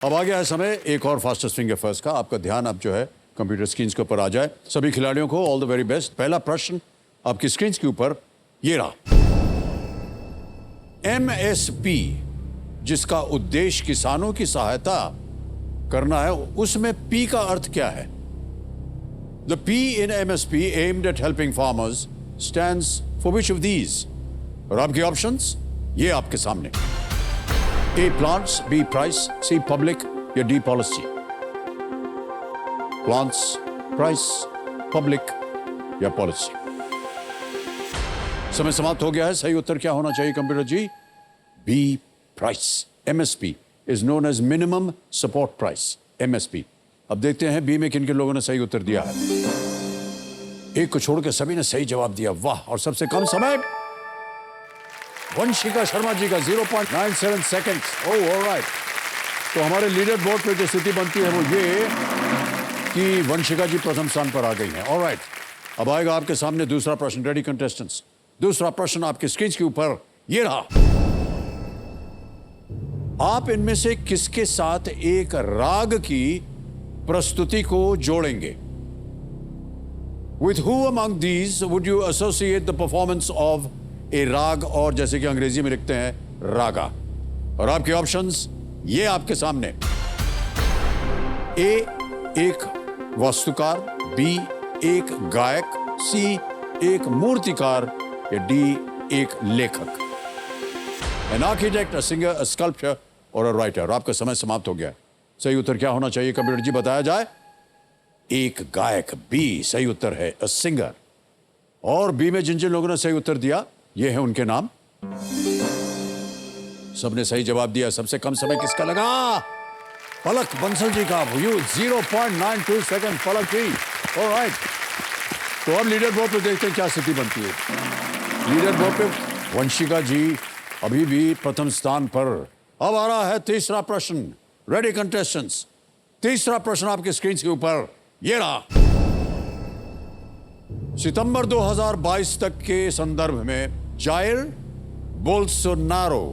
अब आ गया है समय एक और फास्टेस्ट फिंगर फर्स्ट का। आपका ध्यान अब जो है कंप्यूटर स्क्रीन के ऊपर आ जाए। सभी खिलाड़ियों को ऑल द वेरी बेस्ट। पहला प्रश्न आपकी स्क्रीन के ऊपर ये रहा। एमएसपी, जिसका उद्देश्य किसानों की सहायता करना है, उसमें पी का अर्थ क्या है? The P in MSP aimed at helping farmers stands for which of these? और आपके ऑप्शंस ये आपके सामने। A plants, B price, C public या D policy? Plants, price, public या policy? समय समाप्त हो गया है। सही उत्तर क्या होना चाहिए computer ji? B price. MSP is known as minimum support price. MSP. अब देखते हैं बी में किन किन लोगों ने सही उत्तर दिया है। एक को छोड़ के सभी ने सही जवाब दिया। वाह। और सबसे कम समय वंशिका शर्मा जी का 0.97 सेकंड्स। ओह ऑलराइट। तो हमारे लीडर बोर्ड पे जो स्थिति बनती है वो ये कि वंशिका जी प्रथम स्थान पर आ गई हैं। ऑलराइट। अब आएगा आपके सामने दूसरा प्रश्न। Ready contestants? दूसरा प्रश्न आपके स्क्रीन के ऊपर ये रहा। आप इनमें से किसके साथ एक राग की प्रस्तुति को जोड़ेंगे? With who among these would you associate the performance of ए राग, और जैसे कि अंग्रेजी में लिखते हैं रागा? और आपके ऑप्शंस ये आपके सामने। ए एक वास्तुकार, बी एक गायक, सी एक मूर्तिकार या डी एक लेखक? An architect, a singer, a sculpture और अ राइटर। आपका समय समाप्त हो गया। सही उत्तर क्या होना चाहिए कंप्यूटर जी बताया जाए? एक गायक। बी सही उत्तर है, अ सिंगर। और बी में जिन जिन लोगों ने सही उत्तर दिया ये है उनके नाम। सबने सही जवाब दिया। सबसे कम समय किसका लगा? पलक बंसल जी का। 0.92 सेकंड पलक जी। ऑलराइट। तो अब लीडर बोर्ड पे देखते हैं क्या स्थिति बनती है। लीडर बोर्ड पे वंशिका जी अभी भी प्रथम स्थान पर। अब आ रहा है तीसरा प्रश्न। Ready contestants? तीसरा प्रश्न आपके स्क्रीन के ऊपर ये रहा। सितंबर 2022 तक के संदर्भ में जायर बोल्सोनारो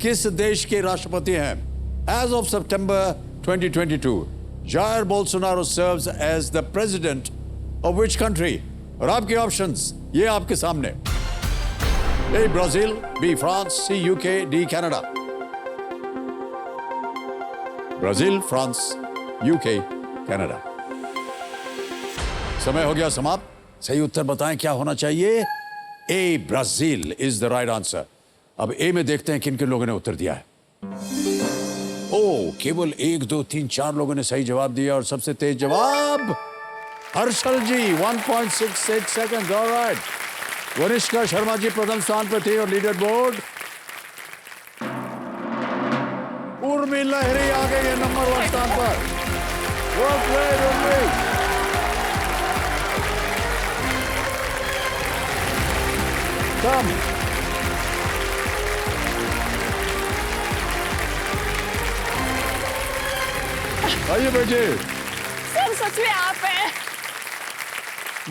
किस देश के राष्ट्रपति हैं? As of September 2022 Jair Bolsonaro serves as the president of which country? और आपके ऑप्शंस ये आपके सामने। A Brazil, B France, C UK, D Canada? Brazil, France, UK, Canada. समय हो गया समाप्त। सही उत्तर बताएं क्या होना चाहिए? ए Brazil is the right answer. अब ए में देखते हैं किन किन लोगों ने उत्तर दिया है। ओ केवल 1 2 3 4 लोगों ने सही जवाब दिया और सबसे तेज जवाब हर्षल जी 1.68 सेकंड। ऑलराइट। वनिष्का शर्मा जी प्रथम स्थान पर थे और लीडर बोर्ड उर्मी लहरी आ गई है नंबर 1 स्थान पर। Well played Urmi. Come. आइए बैठिए। सर सच में आप हैं?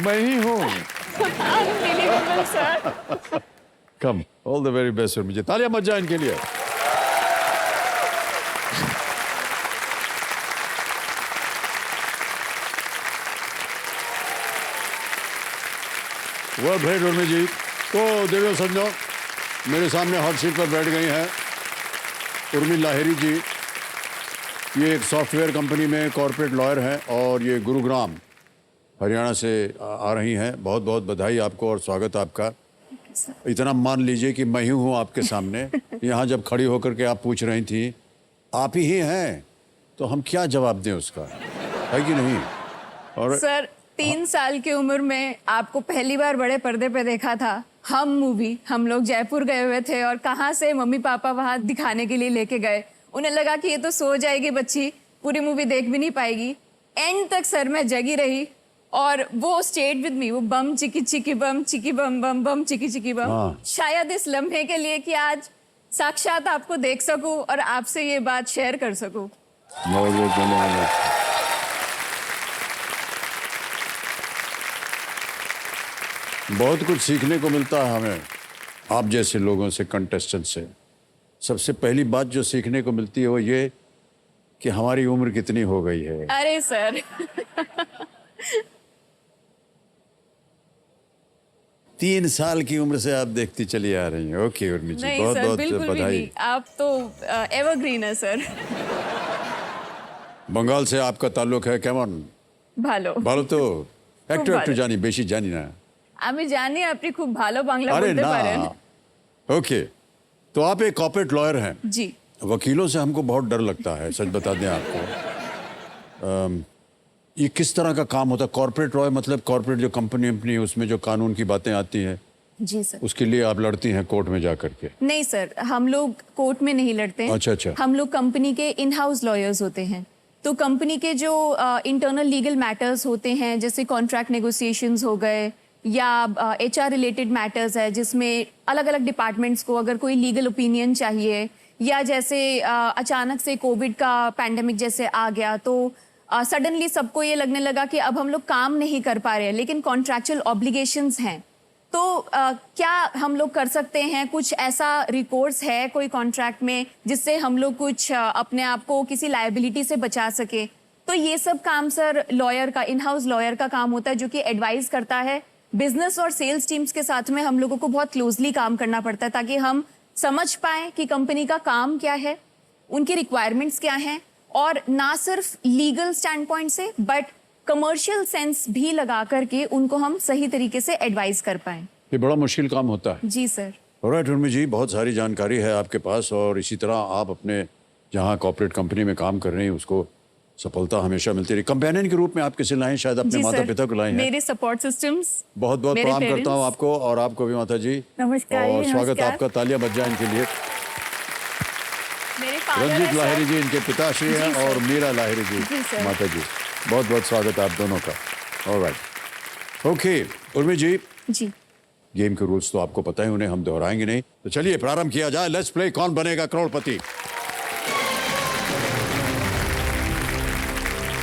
मैं ही हूँ। Unbelievable, sir. Come. All the very best मुझे। तालियां मत जाए इनके लिए। वेल प्लेड उर्मी जी। तो देखो समझो मेरे सामने हॉट सीट पर बैठ गई हैं उर्मी लाहिरी जी। ये एक सॉफ्टवेयर कंपनी में कॉर्पोरेट लॉयर हैं और ये गुरुग्राम हरियाणा से आ रही हैं। बहुत बहुत बधाई आपको और स्वागत आपका। इतना मान लीजिए कि मैं ही हूँ आपके सामने। यहाँ जब खड़ी होकर के आप पूछ रही थी आप ही हैं, तो हम क्या जवाब दें उसका, है कि नहीं? और सर 3 साल की उम्र में आपको पहली बार बड़े पर्दे पे देखा था। हम मूवी हम लोग जयपुर गए हुए थे और कहाँ से मम्मी पापा वहाँ दिखाने के लिए लेके गए। उन्हें लगा कि ये तो सो जाएगी बच्ची, पूरी मूवी देख भी नहीं पाएगी। एंड तक सर मैं जगी रही और वो स्टेड विद मी, वो बम चिकी चिकी बम चिकी बम बम बम चिकी चिकी बम। शायद इस लम्हे के लिए कि आज साक्षात आपको देख सकूं और आपसे ये बात शेयर कर सकूं। बहुत कुछ सीखने को मिलता है हमें आप जैसे लोगों से, कंटेस्टेंट से। सबसे पहली बात जो सीखने को मिलती है वो ये कि हमारी उम्र कितनी हो गई है। अरे सर 3 साल की उम्र से आप देखती चली आ रही हैं। ओके उर्मी जी, नहीं बहुत सर, बहुत बिल्कुल भी बधाई। नहीं। आप तो एवरग्रीन है सर। बंगाल से आपका ताल्लुक है केमन? ভালো। ভালো তো? একটু ভালো। একটু জানি, বেশি জানি না। আমি জানি আপনি খুব ভালো বাংলা अरे বলতে ना। পারেন। ओके, तो आप एक कॉर्पोरेट लॉयर हैं। जी। वकीलों से हमको बहुत डर लगता है, सच बता दें आपको। ये किस तरह का काम होता है? कॉर्पोरेट लॉयर मतलब कॉर्पोरेट जो कंपनी अपनी है, उसमें जो कानून की बातें आती हैं, जी सर। उसके लिए आप लड़ती हैं कोर्ट में जा करके? नहीं सर, हम लोग कोर्ट में नहीं लड़ते हैं। अच्छा, अच्छा। हम लोग कंपनी के इन हाउस लॉयर्स होते हैं। तो कंपनी के जो इंटरनल लीगल मैटर्स होते हैं, जैसे कॉन्ट्रैक्ट नेगोशिएशंस हो गए या HR रिलेटेड मैटर्स है, जिसमें अलग अलग डिपार्टमेंट्स को अगर कोई लीगल ओपिनियन चाहिए, या जैसे अचानक से कोविड का पैंडेमिक जैसे आ गया, तो सडनली सबको ये लगने लगा कि अब हम लोग काम नहीं कर पा रहे हैं, लेकिन कॉन्ट्रैक्चुअल ऑब्लिगेशंस हैं। तो क्या हम लोग कर सकते हैं? कुछ ऐसा रिकोर्स है कोई कॉन्ट्रैक्ट में जिससे हम लोग कुछ अपने आप को किसी लायबिलिटी से बचा सके? तो ये सब काम सर लॉयर का, इन हाउस लॉयर का काम होता है, जो कि एडवाइस करता है। बिजनेस और सेल्स टीम्स के साथ में हम लोगों को बहुत क्लोजली काम करना पड़ता है, ताकि हम समझ पाए कि कंपनी का काम क्या है, उनकी रिक्वायरमेंट्स क्या हैं, और ना सिर्फ लीगल स्टैंड पॉइंट से बट कमर्शियल सेंस भी लगा करके उनको हम सही तरीके से एडवाइस कर पाएं। ये बड़ा मुश्किल काम होता है। जी सर। ऑलराइट उर्मी जी, बहुत सारी जानकारी है आपके पास, और इसी तरह आप अपने जहाँ कॉर्पोरेट कंपनी में काम कर रहे हैं उसको सफलता हमेशा मिलती रही। कंपेनियन के रूप में आप किसे लाए हैं? शायद अपने जी माता सर, पिता को लाए हैं। मेरे सपोर्ट सिस्टम्स। बहुत बहुत मेरे प्रणाम करता हूँ parents। आपको, और आपको भी माता जी। नमस्कार और जी, स्वागत नमस्कार। आपका, तालियां बज जाए इनके लिए। मेरे फादर रंजीत हैं लाहिरी सर। जी इनके पिताश्री जी हैं, सर। और मीरा लाहिरी जी जी सर। माता जी। बहुत बहुत स्वागत है आप दोनों का। ऑलराइट, ओके उर्मी जी, जी गेम के रूल्स तो आपको पता है, उन्हें हम दोहराएंगे नहीं। तो चलिए प्रारंभ किया जाए। लेट्स प्ले कौन बनेगा करोड़पति।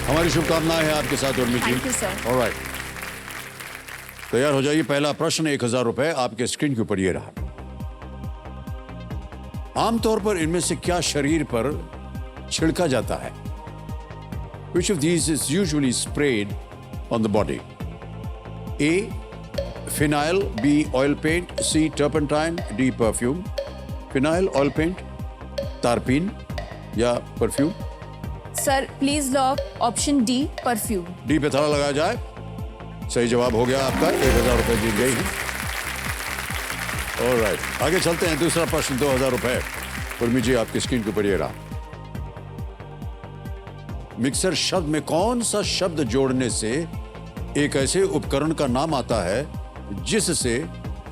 हमारी शुभकामनाएं हैं आपके साथ Urmi ji. Thank you sir. Alright, तैयार हो जाइए। पहला प्रश्न 1000 रुपए आपके स्क्रीन के ऊपर ये रहा। आमतौर पर इनमें से क्या शरीर पर छिड़का जाता है? Which of these is usually sprayed on the body? A. Phenyl, B. Oil paint, C. Turpentine, D. Perfume. Phenyl, oil paint, tarpin या perfume? Sir please lock option D, perfume. D पे ताला लगाया जाए। सही जवाब हो गया आपका, 1000 रुपए जीत गई हैं। ऑलराइट, आगे चलते हैं। दूसरा प्रश्न 2000 रुपए। उर्मी जी आपकी स्क्रीन के ऊपर ये रहा। मिक्सर शब्द में कौन सा शब्द जोड़ने से एक ऐसे उपकरण का नाम आता है जिससे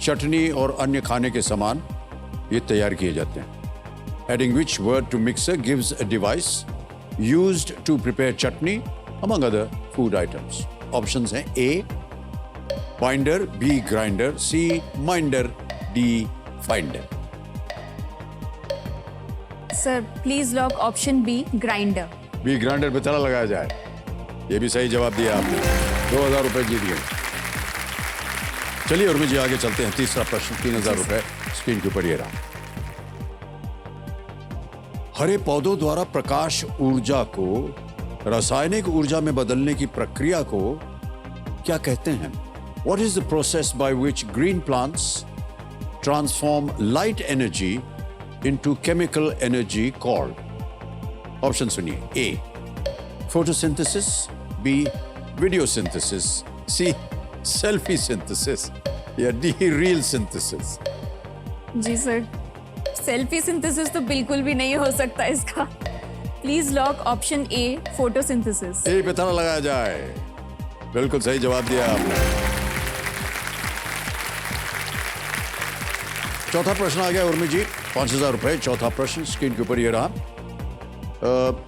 चटनी और अन्य खाने के सामान ये तैयार किए जाते हैं? Adding which word to mixer gives a device used to prepare chutney among other food items? Options हैं A. Binder, B. Grinder, C. Minder, D. Finder. Sir please lock option B, grinder. B grinder पे ताला लगाया जाए। ये भी सही जवाब दिया आपने, 2000 रुपए जीत गए। चलिए उर्मी जी आगे चलते हैं। तीसरा प्रश्न 3000 रुपए स्क्रीन के ऊपर ये रहा। हरे पौधों द्वारा प्रकाश ऊर्जा को रासायनिक ऊर्जा में बदलने की प्रक्रिया को क्या कहते हैं? What is the process by which green plants transform light energy into chemical energy called? Option सुनिए। A. Photosynthesis, B. Video synthesis, C. Selfie synthesis या D. Real synthesis? जी सर, सेल्फी सिंथेसिस तो बिल्कुल भी नहीं हो सकता इसका। Please lock option A, photosynthesis. A पे ताला लगाया जाए। बिल्कुल सही जवाब दिया आपने। चौथा प्रश्न आ गया उर्मी जी, 5000 रुपए। चौथा प्रश्न स्क्रीन के ऊपर ये रहा।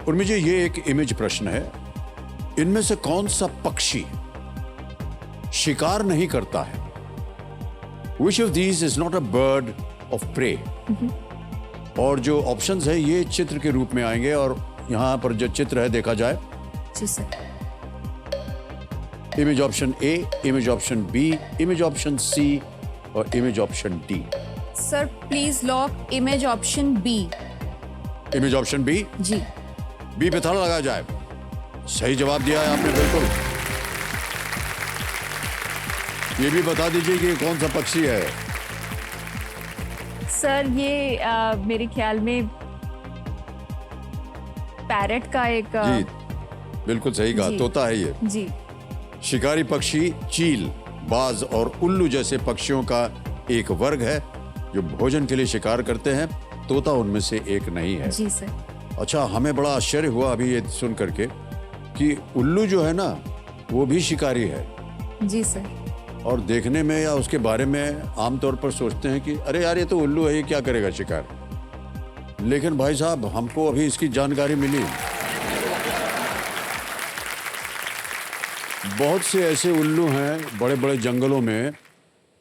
उर्मी जी ये एक इमेज प्रश्न है। इनमें से कौन सा पक्षी शिकार नहीं करता है? Which of these is not a bird of prey? और जो ऑप्शंस है ये चित्र के रूप में आएंगे, और यहां पर जो चित्र है देखा जाए। जी sir. Image option A, image option B, image option C और image option D. Sir please lock image option B. Image option B. जी। बी पे ताला लगाया जाए। सही जवाब दिया है आपने, बिल्कुल। ये भी बता दीजिए कि कौन सा पक्षी है। सर ये मेरे ख्याल में पैरेट का एक जी बिल्कुल सही कहा, जी। तोता है ये। जी शिकारी पक्षी चील, बाज और उल्लू जैसे पक्षियों का एक वर्ग है जो भोजन के लिए शिकार करते हैं। तोता उनमें से एक नहीं है। जी सर। अच्छा, हमें बड़ा आश्चर्य हुआ अभी ये सुन करके कि उल्लू जो है ना वो भी शिकारी है। जी सर। और देखने में या उसके बारे में आमतौर पर सोचते हैं कि अरे यार ये तो उल्लू है, ये क्या करेगा शिकार। लेकिन भाई साहब हमको अभी इसकी जानकारी मिली। बहुत से ऐसे उल्लू हैं बड़े बड़े जंगलों में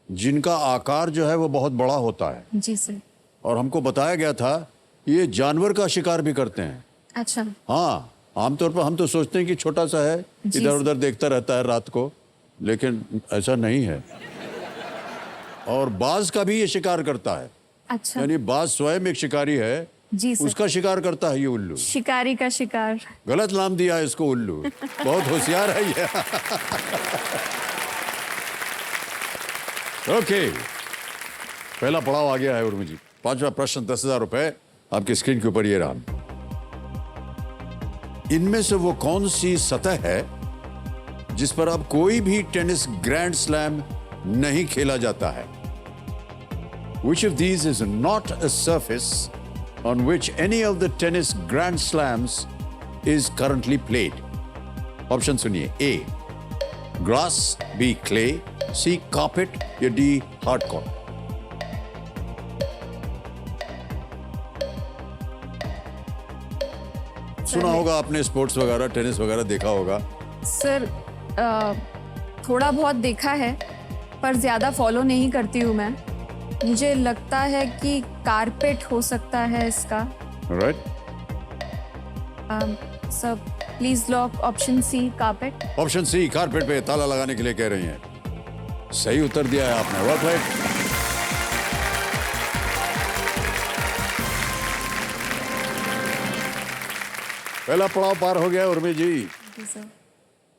जिनका आकार जो है वो बहुत बड़ा होता है। जी सर। और हमको बताया गया था ये जानवर का शिकार भी करते हैं। अच्छा। हाँ, आमतौर पर हम तो सोचते हैं कि छोटा सा है, जी इधर सर। उधर देखता रहता है रात को, लेकिन ऐसा नहीं है। और बाज का भी ये शिकार करता है। अच्छा। यानी बाज स्वयं एक शिकारी है, जी सर। उसका शिकार करता है ये उल्लू। शिकारी का शिकार। गलत नाम दिया है इसको उल्लू। बहुत होशियार है ये। ओके, पहला पड़ाव आ गया है उर्मी जी। पांचवा प्रश्न 10,000 रुपए आपकी स्क्रीन के ऊपर ये रहा। इनमें से वो कौन सी सतह है जिस पर अब कोई भी टेनिस ग्रैंड स्लैम नहीं खेला जाता है? Which of these is not a surface on which any of the tennis grand slams is currently played? Option सुनिए। A grass, B clay, C carpet या D hard court। सुना होगा आपने, sports वगैरह टेनिस वगैरह देखा होगा। सर थोड़ा बहुत देखा है पर ज्यादा फॉलो नहीं करती हूँ मैं। मुझे लगता है कि कारपेट हो सकता है इसका। Right, sir please lock option C carpet. Option C carpet पे ताला लगाने के लिए कह रही हैं। सही उत्तर दिया है आपने, वेल प्लेड। पहला पड़ाव पार हो गया उर्मी जी। जी सर।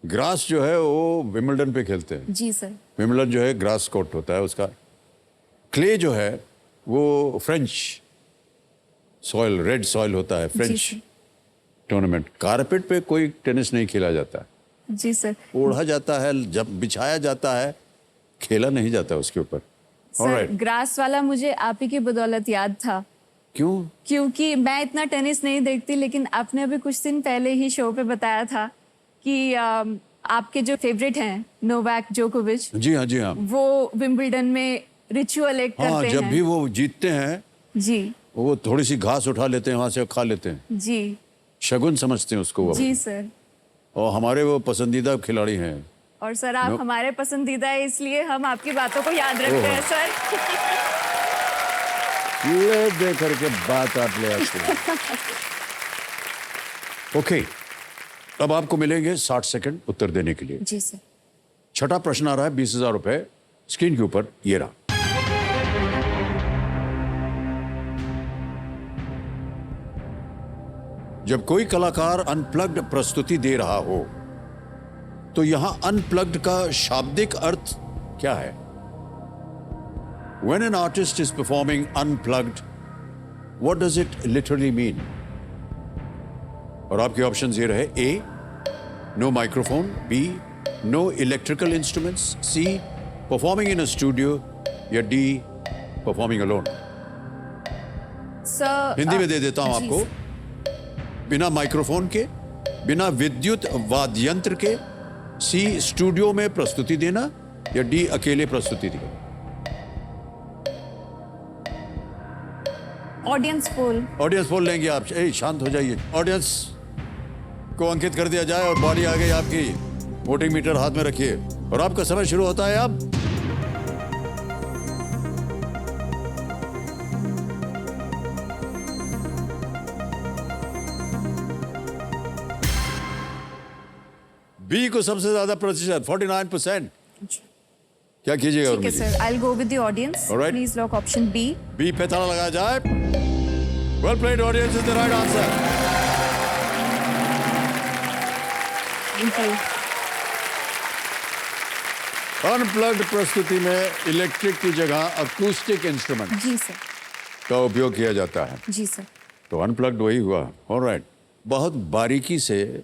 ग्रास जो है वो विमिल्डन पे खेलते हैं। जी सर। विमिल्डन जो है ग्रास कोर्ट होता है उसका। क्ले जो है वो फ्रेंच सॉइल, रेड सॉइल होता है, जी फ्रेंच सर। टूर्नामेंट। कारपेट पे कोई टेनिस नहीं खेला जाता, जी सर। ओढ़ा जाता है, जब बिछाया जाता है, खेला नहीं जाता उसके ऊपर। सर ऑलराइट, ग्रास वाला मुझे आप ही की बदौलत याद था, क्यों? क्योंकि मैं इतना टेनिस नहीं देखती, लेकिन आपने अभी कुछ दिन पहले ही शो पे बताया था कि आपके जो फेवरेट हैं नोवाक जोकोविच, जी हाँ, जी हाँ। वो विंबलडन में रिचुअल एक हाँ, करते जब हैं। भी वो जीतते हैं जी वो थोड़ी सी घास उठा लेते हैं, वहां से खा लेते हैं। जी शगुन समझते हैं उसको वो। जी सर। और हमारे वो पसंदीदा खिलाड़ी हैं। और सर आप हमारे पसंदीदा है, इसलिए हम आपकी बातों को याद रखते हैं सर। ले दे करके बात आप ले आते हैं। ओके, अब आपको मिलेंगे 60 सेकंड उत्तर देने के लिए। जी सर। छठा प्रश्न आ रहा है 20,000 रुपए स्क्रीन के ऊपर ये रहा। जब कोई कलाकार अनप्लग्ड प्रस्तुति दे रहा हो तो यहां अनप्लग्ड का शाब्दिक अर्थ क्या है? When an artist is performing unplugged, what does it literally mean? और आपके ऑप्शंस ये रहे। A, no microphone, B, no electrical instruments, C, performing in a studio या D, performing alone। Sir Hindi में दे देता हूं जी आपको। बिना माइक्रोफोन के, बिना विद्युत वाद्यंत्र के, सी स्टूडियो में प्रस्तुति देना या डी अकेले प्रस्तुति देना। Audience poll. ऑडियंस पोल लेंगे आप? शांत हो जाइए। ऑडियंस को अंकित कर दिया जाए और बारी आ गई आपकी। वोटिंग मीटर हाथ में रखिए और आपका समय शुरू होता है अब। बी को सबसे ज्यादा प्रतिशत 49%। क्या कीजिएगा? ठीक है sir, I will go with the audience. Alright. Please lock option B. B पे ताला लगाया जाए। Well played, audience is the right answer. बिल्कुल। अनप्लग्ड प्रस्तुति में इलेक्ट्रिक की जगह अकूस्टिक इंस्ट्रूमेंट जी सर। का उपयोग किया जाता है, जी सर। तो अनप्लग्ड वही हुआ। ऑलराइट, बहुत बारीकी से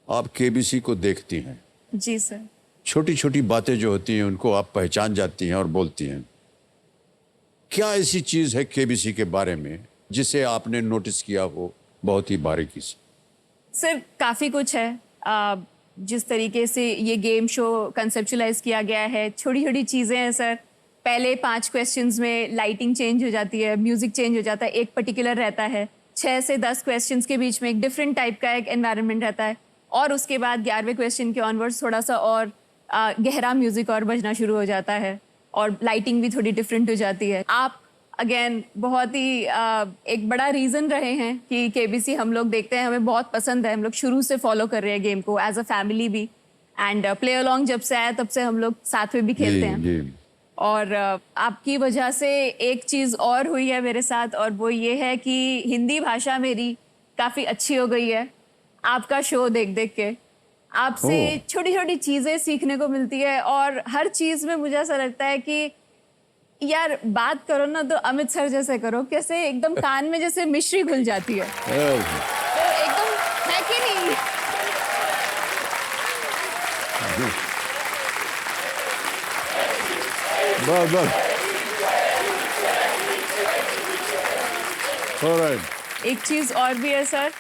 आप केबीसी को देखती हैं, जी सर। छोटी छोटी बातें जो होती हैं उनको आप पहचान जाती हैं और बोलती हैं। क्या ऐसी चीज है केबीसी के बारे में जिसे आपने नोटिस किया हो बहुत ही बारीकी से? सर काफ़ी कुछ है। जिस तरीके से ये गेम शो कंसेप्चुलाइज किया गया है, छोटी छोटी चीज़ें हैं सर। पहले 5 क्वेश्चंस में लाइटिंग चेंज हो जाती है, म्यूजिक चेंज हो जाता है, एक पर्टिकुलर रहता है। 6 से 10 क्वेश्चंस के बीच में एक डिफरेंट टाइप का एक एनवायरनमेंट रहता है, और उसके बाद 11वें क्वेश्चन के ऑनवर्ड्स थोड़ा सा और गहरा म्यूजिक और बजना शुरू हो जाता है, और लाइटिंग भी थोड़ी डिफरेंट हो जाती है। आप अगेन बहुत ही एक बड़ा रीज़न रहे हैं कि केबीसी हम लोग देखते हैं, हमें बहुत पसंद है। हम लोग शुरू से फॉलो कर रहे हैं गेम को एज अ फैमिली भी, एंड प्ले अलॉन्ग जब से आया तब से हम लोग साथ में भी खेलते हैं। जी। और आपकी वजह से एक चीज़ और हुई है मेरे साथ, और वो ये है कि हिंदी भाषा मेरी काफ़ी अच्छी हो गई है आपका शो देख देख के। आपसे ओह। छोटी छोटी चीज़ें सीखने को मिलती है, और हर चीज़ में मुझे ऐसा लगता है कि यार बात करो ना तो अमित सर जैसे करो, कैसे एकदम कान में जैसे मिश्री घुल जाती है, तो एकदम है कि नहीं? बस बस। ऑलराइट। एक चीज़ और भी है सर,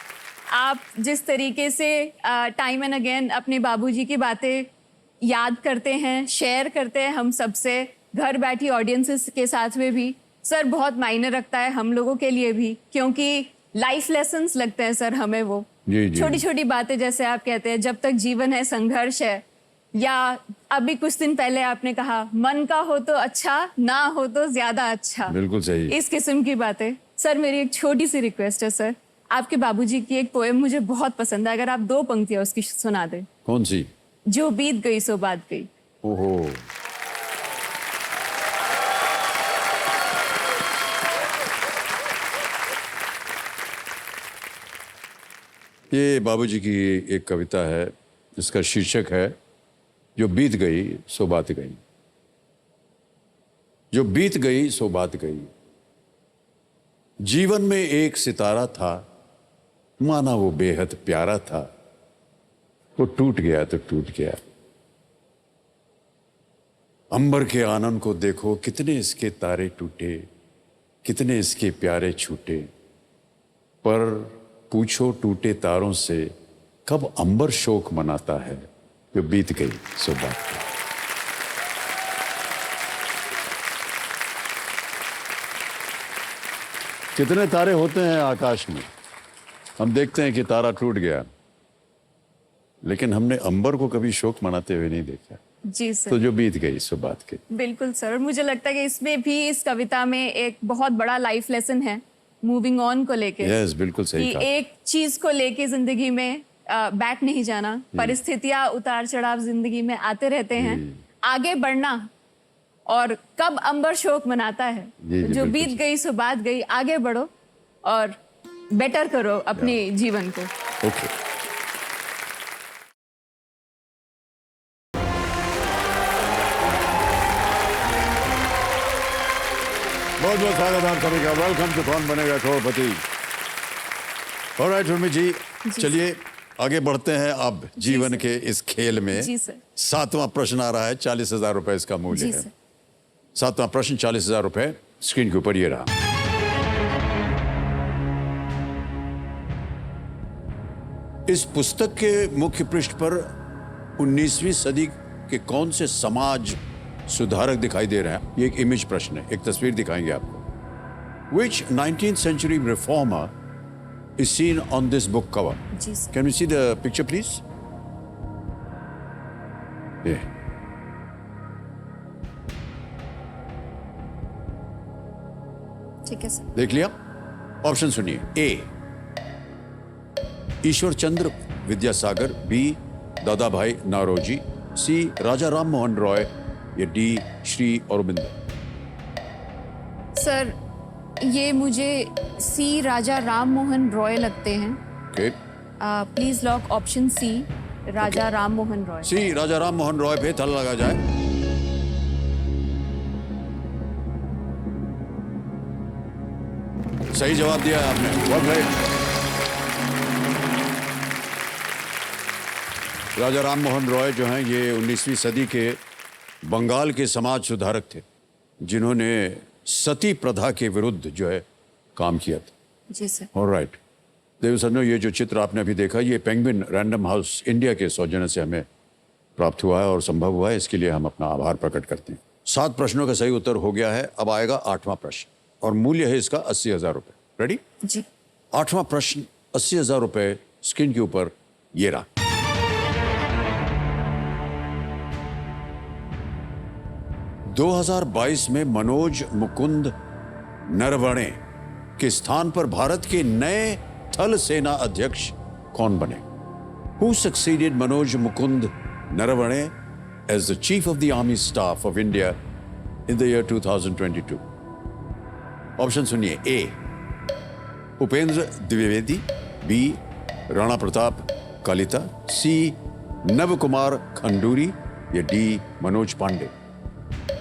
आप जिस तरीके से टाइम एंड अगेन अपने बाबूजी की बातें याद करते हैं, शेयर करते हैं हम सबसे, घर बैठी ऑडियंसेस के साथ में भी, सर बहुत मायने रखता है हम लोगों के लिए भी, क्योंकि लाइफ लेसन्स लगते हैं सर हमें वो। जी, जी। छोटी छोटी बातें, जैसे आप कहते हैं जब तक जीवन है संघर्ष है, या अभी कुछ दिन पहले आपने कहा मन का हो तो अच्छा, ना हो तो ज्यादा अच्छा। बिल्कुल सही। इस किस्म की बातें। सर मेरी एक छोटी सी रिक्वेस्ट है सर, आपके बाबूजी की एक पोएम मुझे बहुत पसंद है, अगर आप 2 पंक्तियां उसकी सुना दें। कौन सी? जो बीत गई सो बात गई। ओहो। ये बाबूजी की एक कविता है जिसका शीर्षक है जो बीत गई सो बात गई। जो बीत गई सो बात गई। जीवन में एक सितारा था, माना वो बेहद प्यारा था, वो टूट गया तो टूट गया। अंबर के आनंद को देखो, कितने इसके तारे टूटे, कितने इसके प्यारे छूटे। पर पूछो टूटे तारों से, कब अंबर शोक मनाता है, जो बीत गई सो बात गई। कितने तारे होते हैं आकाश में, हम देखते हैं कि तारा टूट गया, लेकिन हमने अंबर को कभी शोक मनाते हुए नहीं देखा। जी सर। तो जो बीत गई सो बात गई। बिल्कुल सर, मुझे लगता है कि इसमें भी, इस कविता में एक बहुत बड़ा लाइफ लेसन है मूविंग ऑन को लेके। यस, बिल्कुल सही कि कहा। एक चीज को लेके जिंदगी में बैठ नहीं जाना, परिस्थितियां उतार चढ़ाव जिंदगी में आते रहते हैं, आगे बढ़ना, और कब अंबर शोक मनाता है, जी, जो बिल्कुल बीत गई सो बात गई, आगे बढ़ो और बेटर करो अपने जीवन को। ओके। बहुत बहुत स्वागत आप सभी का। वेलकम टू कौन बनेगा करोड़पति। ऑलराइट उर्मी जी, चलिए आगे बढ़ते हैं अब जीवन के इस खेल में। जी सर। 7वां प्रश्न आ रहा है, 40,000 रुपए इसका मूल्य जी है। सर। 7वां प्रश्न 40,000 रुपए स्क्रीन के ऊपर ये रहा। इस पुस्तक के मुख्य पृष्ठ पर 19वीं सदी के कौन से समाज सुधारक दिखाई दे रहे हैं? ये एक इमेज प्रश्न है, एक तस्वीर दिखाएंगे आपको। Which 19th century reformer is seen on this book cover? जी sir. Can we see the picture, please? Yeah. ठीक है सर। देख लिया? ऑप्शन सुनिए। ए ईश्वर चंद्र विद्यासागर, बी दादा भाई नारोजी, सी राजा राम मोहन रॉय, या डी श्री अरबिंदो। सर ये मुझे सी राजा राम मोहन रॉय लगते हैं। Okay. Please lock option C Raja Ram Mohan Roy. C, Raja Ram Mohan Roy पे ताला लगा जाए। सही जवाब दिया है आपने, बहुत राइट। राजा राम मोहन रॉय जो हैं ये 19वीं सदी के बंगाल के समाज सुधारक थे, जिन्होंने सती प्रथा के विरुद्ध जो है काम किया था। जी सर। ऑलराइट देवसन्नो, ये जो चित्र आपने अभी देखा ये पेंगुइन रैंडम हाउस इंडिया के सौजन्य से हमें प्राप्त हुआ है और संभव हुआ है, इसके लिए हम अपना आभार प्रकट करते हैं। 7 प्रश्नों का सही उत्तर हो गया है। अब आएगा 8वां प्रश्न और मूल्य है इसका 80,000 रुपये। रेडी? जी। 8वां प्रश्न 80,000 रुपये स्क्रीन के ऊपर ये रहा। ...2022 में मनोज मुकुंद नरवणे के स्थान पर भारत के नए थल सेना अध्यक्ष कौन बने? Who succeeded Manoj Mukund Naravane as the Chief of the Army Staff of India in the year 2022? Option सुनिए। ए उपेंद्र द्विवेदी, बी राणा प्रताप कालिता, सी नव कुमार खंडूरी या डी मनोज पांडे।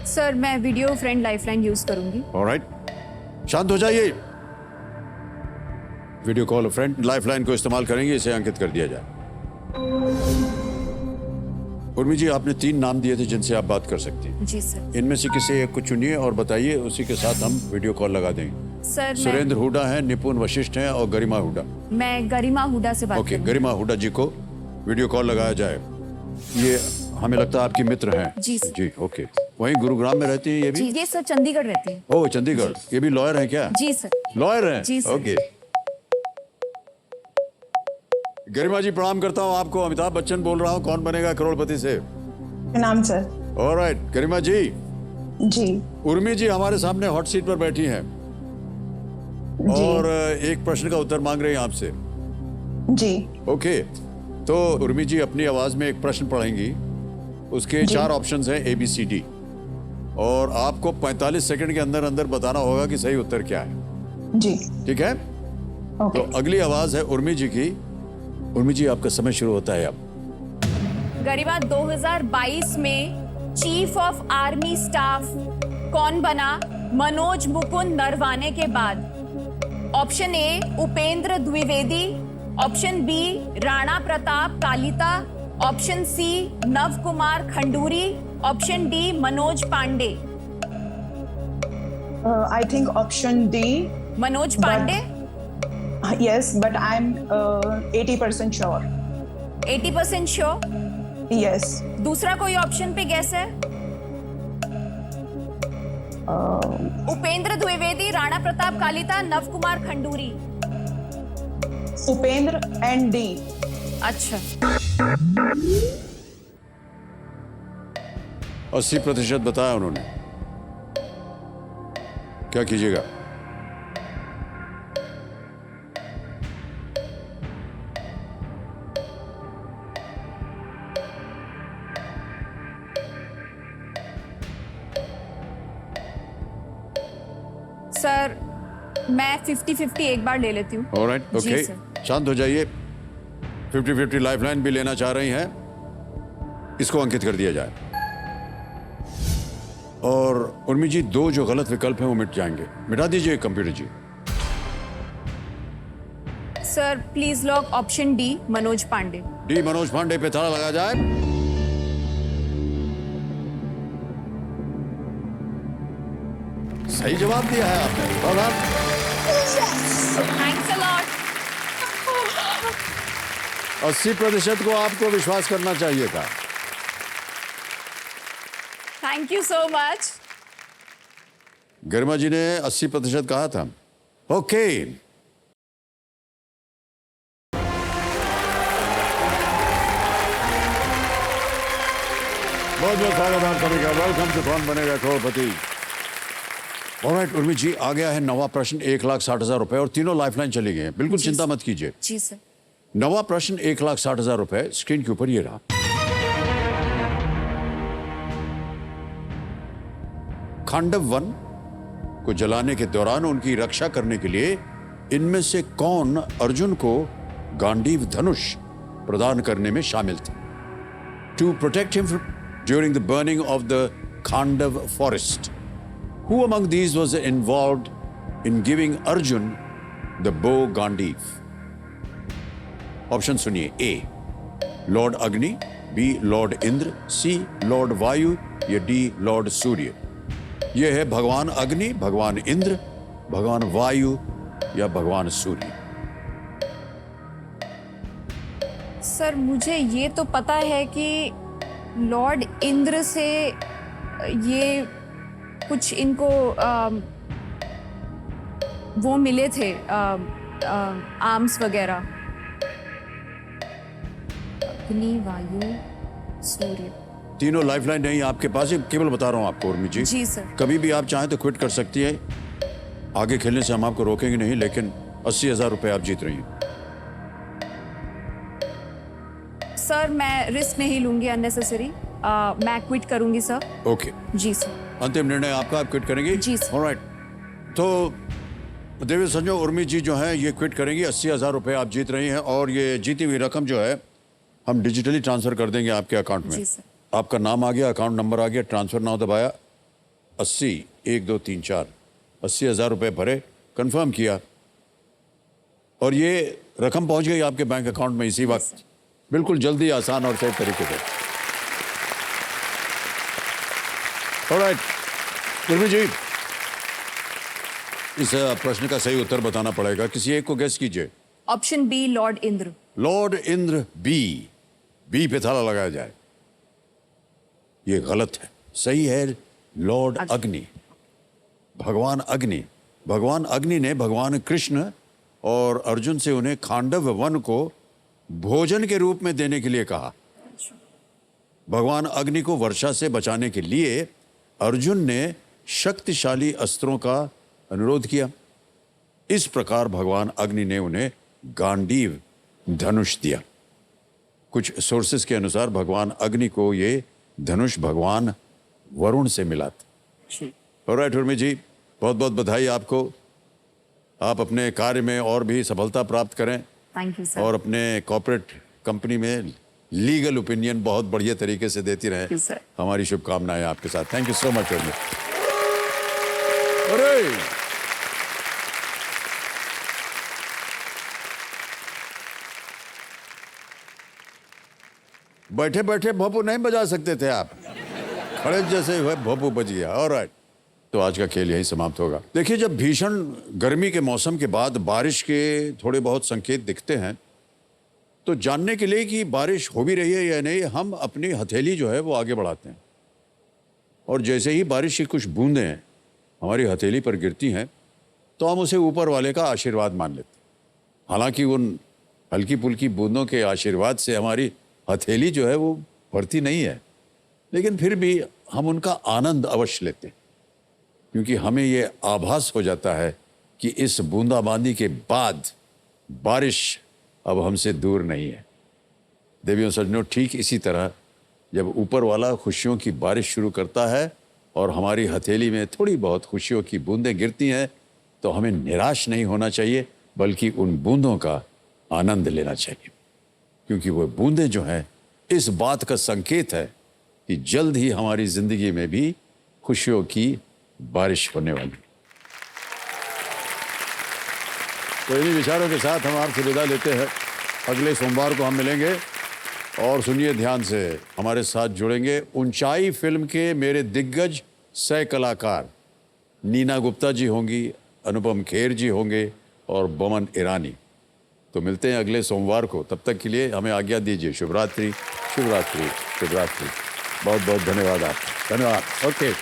सर मैं वीडियो फ्रेंड लाइफलाइन यूज करूंगी। ऑलराइट, शांत हो जाइए। वीडियो कॉल फ्रेंड लाइफलाइन को इस्तेमाल करेंगे, इसे अंकित कर दिया जाए। उर्मी जी, आपने 3 नाम दिए थे जिनसे आप बात कर सकती हैं। जी सर। इनमें से किसी एक को चुनिए और बताइए, उसी के साथ हम वीडियो कॉल लगा देंगे। सर सुरेंद्र हुडा है, निपुण वशिष्ठ हैं और गरिमा हुडा। मैं गरिमा हुडा से बात ओके, करूंगी। गरिमा हुडा जी को वीडियो कॉल लगाया जाए। ये हमें लगता है आपकी मित्र हैं। जी सर। जी ओके। वहीं गुरुग्राम में रहती है ये भी? जी ये सर चंडीगढ़ रहते हैं। ओह चंडीगढ़। ये भी लॉयर हैं क्या? जी सर। लॉयर हैं? जी सर। ओके। गरिमा जी प्रणाम करता हूँ आपको। अमिताभ बच्चन बोल रहा हूँ, कौन बनेगा करोड़पति से। प्रणाम सर। ऑलराइट गरिमा जी। जी। उर्मी जी हमारे सामने हॉट सीट पर बैठी हैं और एक प्रश्न का उत्तर मांग रही हैं आपसे। जी। ओके, तो उर्मी जी अपनी आवाज में एक प्रश्न पढ़ेंगी। उसके 4 ऑप्शंस हैं ABCD और आपको 45 सेकंड के अंदर अंदर बताना होगा कि सही उत्तर क्या है। जी। ठीक है? ओके। तो अगली आवाज है उर्मी जी की। उर्मी जी आपका समय शुरू होता है अब। गरिमा 2022 में चीफ ऑफ आर्मी स्टाफ कौन बना मनोज मुकुंद नरवाने के बाद? Option A Upendra Dwivedi, option B Rana Pratap Kalita, option C Nav Kumar Khanduri, option D Manoj Pande. I think option D. Manoj Pande? Yes, but I am 80% sure. 80% sure? Yes. दूसरा कोई ऑप्शन पे गैस है? उपेंद्र द्विवेदी, राणा प्रताप कालिता, नव कुमार खंडूरी। Upendra and D. अच्छा। 80% बताया उन्होंने। क्या कीजिएगा? सर मैं 50-50 एक बार ले लेती हूँ। ऑलराइट, जी ओके, सर। शांत हो जाइए। 50-50 लाइफलाइन भी लेना चाह रही हैं, इसको अंकित कर दिया जाए। और उर्मी जी 2 जो गलत विकल्प हैं वो मिट जाएंगे। मिटा दीजिए कंप्यूटर जी। Sir please lock option D Manoj Pandey. D Manoj Pandey पे ताला लगा जाए। सही जवाब दिया है आपने। Thanks a lot. 80% को आपको विश्वास करना चाहिए था। Thank you so much. Garima ji ने 80% कहा था। ओके, बहुत बहुत स्वागत आप सभी का। वेलकम टू कौन बनेगा करोड़पति। ऑलराइट उर्मी जी, आ गया है 9वां प्रश्न 1,60,000 रुपए और तीनों लाइफलाइन चली गई हैं। बिल्कुल चिंता मत कीजिए। जी सर। 9वां प्रश्न 1,60,000 रुपए स्क्रीन के ऊपर ये रहा। खांडव वन को जलाने के दौरान उनकी रक्षा करने के लिए इनमें से कौन अर्जुन को गांडीव धनुष प्रदान करने में शामिल थे। To protect him during the burning of the Khandav forest, who among these was involved in giving Arjun the bow Gandiv? Option सुनिए। A lord Agni, B lord Indra, C lord Vayu या डी लॉर्ड सूर्य। यह है भगवान अग्नि, भगवान इंद्र, भगवान वायु या भगवान सूर्य। सर मुझे ये तो पता है कि लॉर्ड इंद्र से ये कुछ इनको वो मिले थे आर्म्स वगैरह। अग्नि, वायु, सूर्य। तीनों लाइफलाइन नहीं आपके पास, केवल बता रहा हूं आपको उर्मी जी। जी सर। कभी भी आप चाहें तो क्विट कर सकती है, आगे खेलने से हम आपको रोकेंगे नहीं, लेकिन 80,000 रुपए आप जीत रही हैं। सर मैं रिस्क नहीं लूंगी अननेसेसरी, मैं क्विट करूंगी सर। ओके, जी सर। अंतिम निर्णय आपका, आप क्विट करेंगे? जी सर। ऑलराइट, तो देवी संजो उर्मी जी जो है ये क्विट करेंगी। 80,000 रुपए आप जीत रही हैं और ये जीती हुई रकम जो है हम डिजिटली ट्रांसफर कर देंगे आपके अकाउंट में। जी सर। आपका नाम आ गया, अकाउंट नंबर आ गया, ट्रांसफर नाउ दबाया, 80-1234, 80,000 रुपए भरे, कंफर्म किया और ये रकम पहुंच गई आपके बैंक अकाउंट में इसी वक्त। बिल्कुल जल्दी, आसान और सही तरीके से। ऑलराइट उर्मी जी, इस प्रश्न का सही उत्तर बताना पड़ेगा, किसी एक को गेस कीजिए। Option B lord Indra. Lord Indra, B पे ताला लगाया जाए। ये गलत है, सही है लॉर्ड अग्नि, भगवान अग्नि। भगवान अग्नि ने भगवान कृष्ण और अर्जुन से उन्हें खांडव वन को भोजन के रूप में देने के लिए कहा। भगवान अग्नि को वर्षा से बचाने के लिए अर्जुन ने शक्तिशाली अस्त्रों का अनुरोध किया। इस प्रकार भगवान अग्नि ने उन्हें गांडीव धनुष दिया। कुछ सोर्सेस के अनुसार भगवान अग्नि को ये धनुष भगवान वरुण से मिला था। ऑलराइट उर्मी जी, बहुत बहुत बधाई आपको। आप अपने कार्य में और भी सफलता प्राप्त करें। Thank you sir. और अपने कॉर्पोरेट कंपनी में लीगल ओपिनियन बहुत बढ़िया तरीके से देती रहे। सर। हमारी शुभकामनाएं आपके साथ। Thank you so much Urmi. अरे बैठे बैठे भोपू नहीं बजा सकते थे आप, खड़े जैसे हुए भोपू बज गया। ऑलराइट, तो आज का खेल यही समाप्त होगा। देखिए, जब भीषण गर्मी के मौसम के बाद बारिश के थोड़े बहुत संकेत दिखते हैं तो जानने के लिए कि बारिश हो भी रही है या नहीं, हम अपनी हथेली जो है वो आगे बढ़ाते हैं और जैसे ही बारिश की कुछ बूंदें हमारी हथेली पर गिरती हैं तो हम उसे ऊपर वाले का आशीर्वाद मान लेते हैं। हालांकि उन हल्की फुल्की बूंदों के आशीर्वाद से हमारी हथेली जो है वो भरती नहीं है, लेकिन फिर भी हम उनका आनंद अवश्य लेते हैं, क्योंकि हमें ये आभास हो जाता है कि इस बूंदाबांदी के बाद बारिश अब हमसे दूर नहीं है। देवियों सज्जनों, ठीक इसी तरह जब ऊपर वाला खुशियों की बारिश शुरू करता है और हमारी हथेली में थोड़ी बहुत खुशियों की बूंदें गिरती हैं तो हमें निराश नहीं होना चाहिए, बल्कि उन बूंदों का आनंद लेना चाहिए, क्योंकि वो बूंदें जो हैं इस बात का संकेत है कि जल्द ही हमारी जिंदगी में भी खुशियों की बारिश होने वाली। तो इन्हीं विचारों के साथ हम आपसे विदा लेते हैं। अगले सोमवार को हम मिलेंगे और सुनिए ध्यान से, हमारे साथ जुड़ेंगे ऊंचाई फिल्म के मेरे दिग्गज सह कलाकार नीना गुप्ता जी होंगी, अनुपम खेर जी होंगे और बोमन ईरानी। तो मिलते हैं अगले सोमवार को, तब तक के लिए हमें आज्ञा दीजिए। शुभ रात्रि, शुभ रात्रि, शुभ रात्रि। बहुत बहुत धन्यवाद आपका। धन्यवाद। Okay,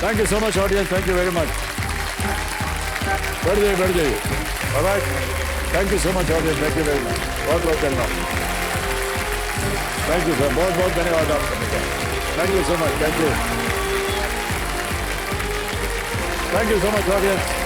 thank you so much audience, thank you very much. बैठ जाइए। Alright, thank you so much audience, thank you very much. बहुत बहुत धन्यवाद। थैंक यू सर, बहुत बहुत धन्यवाद आपका। Thank you so much, thank you so much audience.